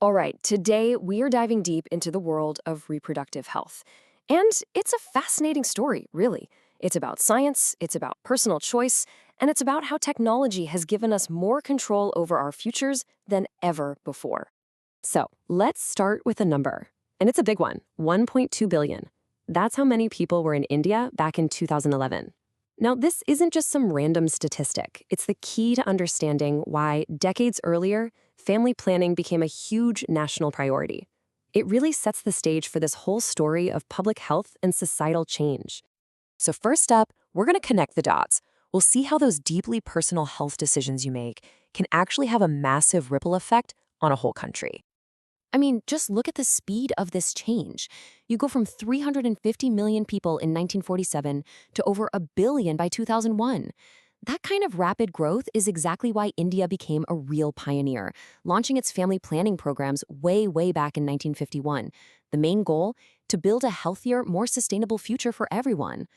All right, today we are diving deep into the world of reproductive health. And it's a fascinating story, really. It's about science, it's about personal choice, and it's about how technology has given us more control over our futures than ever before. So let's start with a number. And it's a big one, 1.2 billion. That's how many people were in India back in 2011. Now, this isn't just some random statistic. It's the key to understanding why, decades earlier, family planning became a huge national priority. It really sets the stage for this whole story of public health and societal change. So first up, we're going to connect the dots. We'll see how those deeply personal health decisions you make can actually have a massive ripple effect on a whole country. I mean, just look at the speed of this change. You go from 350 million people in 1947 to over a billion by 2001. That kind of rapid growth is exactly why India became a real pioneer, launching its family planning programs way back in 1951. The main goal? To build a healthier, more sustainable future for everyone.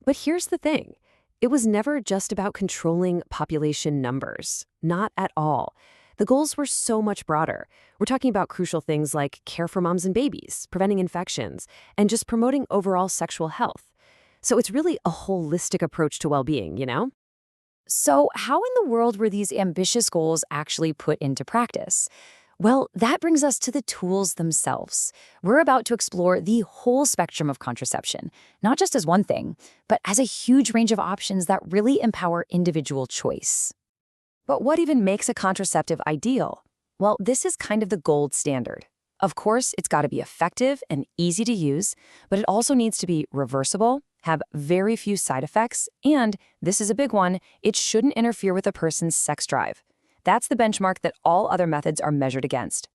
But here's the thing. It was never just about controlling population numbers. Not at all. The goals were so much broader. We're talking about crucial things like care for moms and babies, preventing infections, and just promoting overall sexual health. So it's really a holistic approach to well-being, you know? So, how in the world were these ambitious goals actually put into practice? Well, that brings us to the tools themselves. We're about to explore the whole spectrum of contraception, not just as one thing, but as a huge range of options that really empower individual choice. But what even makes a contraceptive ideal? Well, this is kind of the gold standard. Of course, it's got to be effective and easy to use, but it also needs to be reversible, have very few side effects, and, this is a big one, it shouldn't interfere with a person's sex drive. That's the benchmark that all other methods are measured against.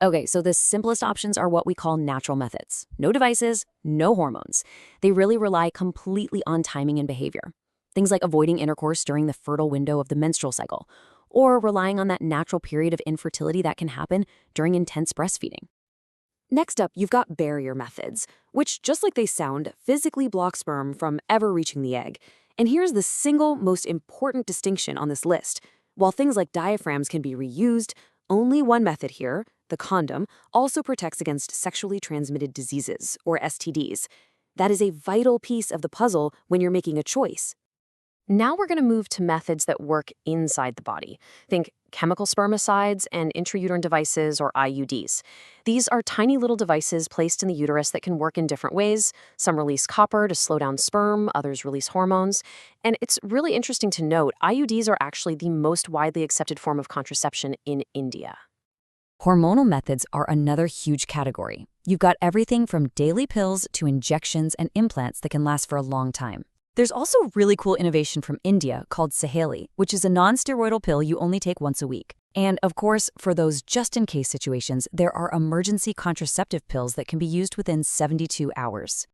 Okay, so the simplest options are what we call natural methods. No devices, no hormones. They really rely completely on timing and behavior. Things like avoiding intercourse during the fertile window of the menstrual cycle, or relying on that natural period of infertility that can happen during intense breastfeeding. Next up, you've got barrier methods, which, just like they sound, physically block sperm from ever reaching the egg. And here's the single most important distinction on this list. While things like diaphragms can be reused, only one method here, the condom, also protects against sexually transmitted diseases, or STDs. That is a vital piece of the puzzle when you're making a choice. Now we're going to move to methods that work inside the body. Think chemical spermicides and intrauterine devices, or IUDs. These are tiny little devices placed in the uterus that can work in different ways. Some release copper to slow down sperm, others release hormones. And it's really interesting to note, IUDs are actually the most widely accepted form of contraception in India. Hormonal methods are another huge category. You've got everything from daily pills to injections and implants that can last for a long time. There's also really cool innovation from India called Saheli, which is a non-steroidal pill you only take once a week. And of course, for those just-in-case situations, there are emergency contraceptive pills that can be used within 72 hours.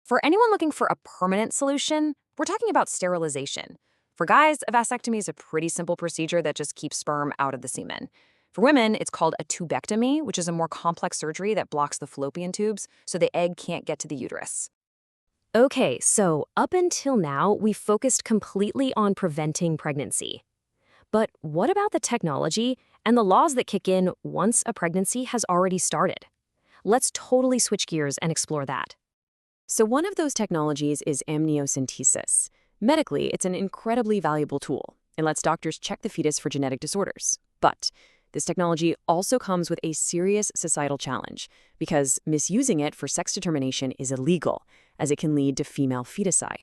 For anyone looking for a permanent solution, we're talking about sterilization. For guys, a vasectomy is a pretty simple procedure that just keeps sperm out of the semen. For women, it's called a tubectomy, which is a more complex surgery that blocks the fallopian tubes so the egg can't get to the uterus. Okay, so up until now, we focused completely on preventing pregnancy. But what about the technology and the laws that kick in once a pregnancy has already started? Let's totally switch gears and explore that. So one of those technologies is amniocentesis. Medically, it's an incredibly valuable tool. It lets doctors check the fetus for genetic disorders. But this technology also comes with a serious societal challenge because misusing it for sex determination is illegal, as it can lead to female feticide.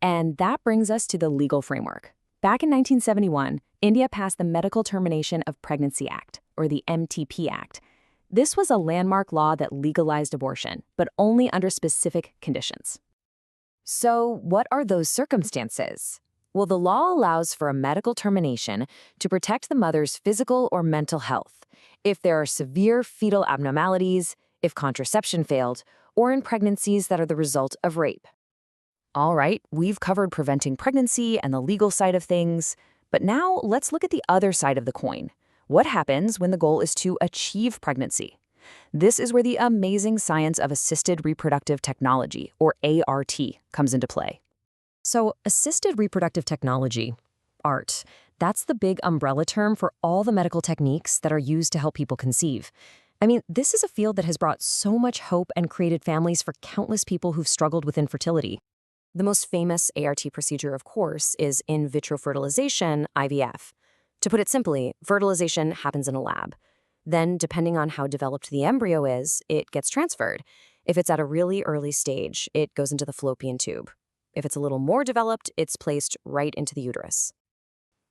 And that brings us to the legal framework. Back in 1971, India passed the Medical Termination of Pregnancy Act, or the MTP Act. This was a landmark law that legalized abortion, but only under specific conditions. So, what are those circumstances? Well, the law allows for a medical termination to protect the mother's physical or mental health if there are severe fetal abnormalities, if contraception failed, or in pregnancies that are the result of rape. All right, we've covered preventing pregnancy and the legal side of things, but now let's look at the other side of the coin. What happens when the goal is to achieve pregnancy? This is where the amazing science of assisted reproductive technology, or ART, comes into play. So, assisted reproductive technology, ART, That's the big umbrella term for all the medical techniques that are used to help people conceive. I mean, this is a field that has brought so much hope and created families for countless people who've struggled with infertility. The most famous ART procedure, of course, is in vitro fertilization, IVF. To put it simply, fertilization happens in a lab. Then, depending on how developed the embryo is, it gets transferred. If it's at a really early stage, it goes into the fallopian tube. If it's a little more developed, it's placed right into the uterus.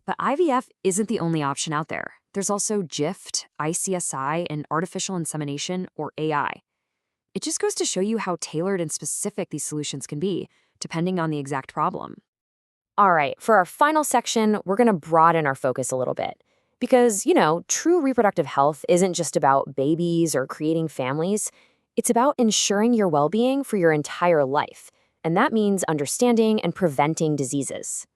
But IVF isn't the only option out there. There's also GIFT, ICSI, and artificial insemination, or AI. It just goes to show you how tailored and specific these solutions can be, depending on the exact problem. All right, for our final section, we're going to broaden our focus a little bit. Because, true reproductive health isn't just about babies or creating families. It's about ensuring your well-being for your entire life. And that means understanding and preventing diseases.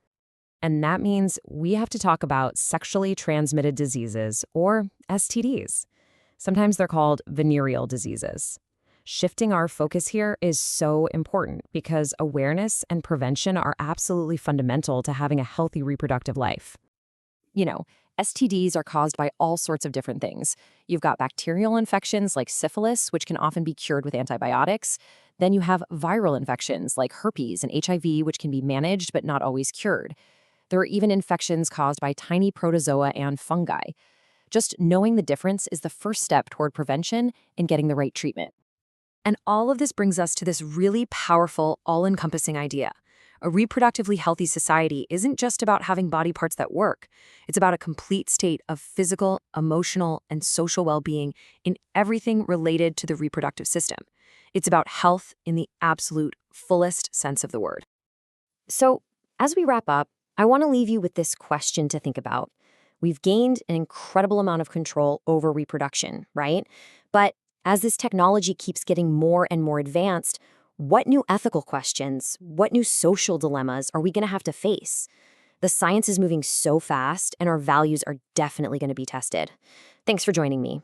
And that means we have to talk about sexually transmitted diseases, or STDs. Sometimes they're called venereal diseases. Shifting our focus here is so important because awareness and prevention are absolutely fundamental to having a healthy reproductive life. STDs are caused by all sorts of different things. You've got bacterial infections like syphilis, which can often be cured with antibiotics. Then you have viral infections like herpes and HIV, which can be managed but not always cured. There are even infections caused by tiny protozoa and fungi. Just knowing the difference is the first step toward prevention and getting the right treatment. And all of this brings us to this really powerful, all-encompassing idea. A reproductively healthy society isn't just about having body parts that work. It's about a complete state of physical, emotional, and social well-being in everything related to the reproductive system. It's about health in the absolute fullest sense of the word. So, as we wrap up, I want to leave you with this question to think about. We've gained an incredible amount of control over reproduction, right? But as this technology keeps getting more and more advanced, what new ethical questions, what new social dilemmas are we going to have to face? The science is moving so fast, and our values are definitely going to be tested. Thanks for joining me.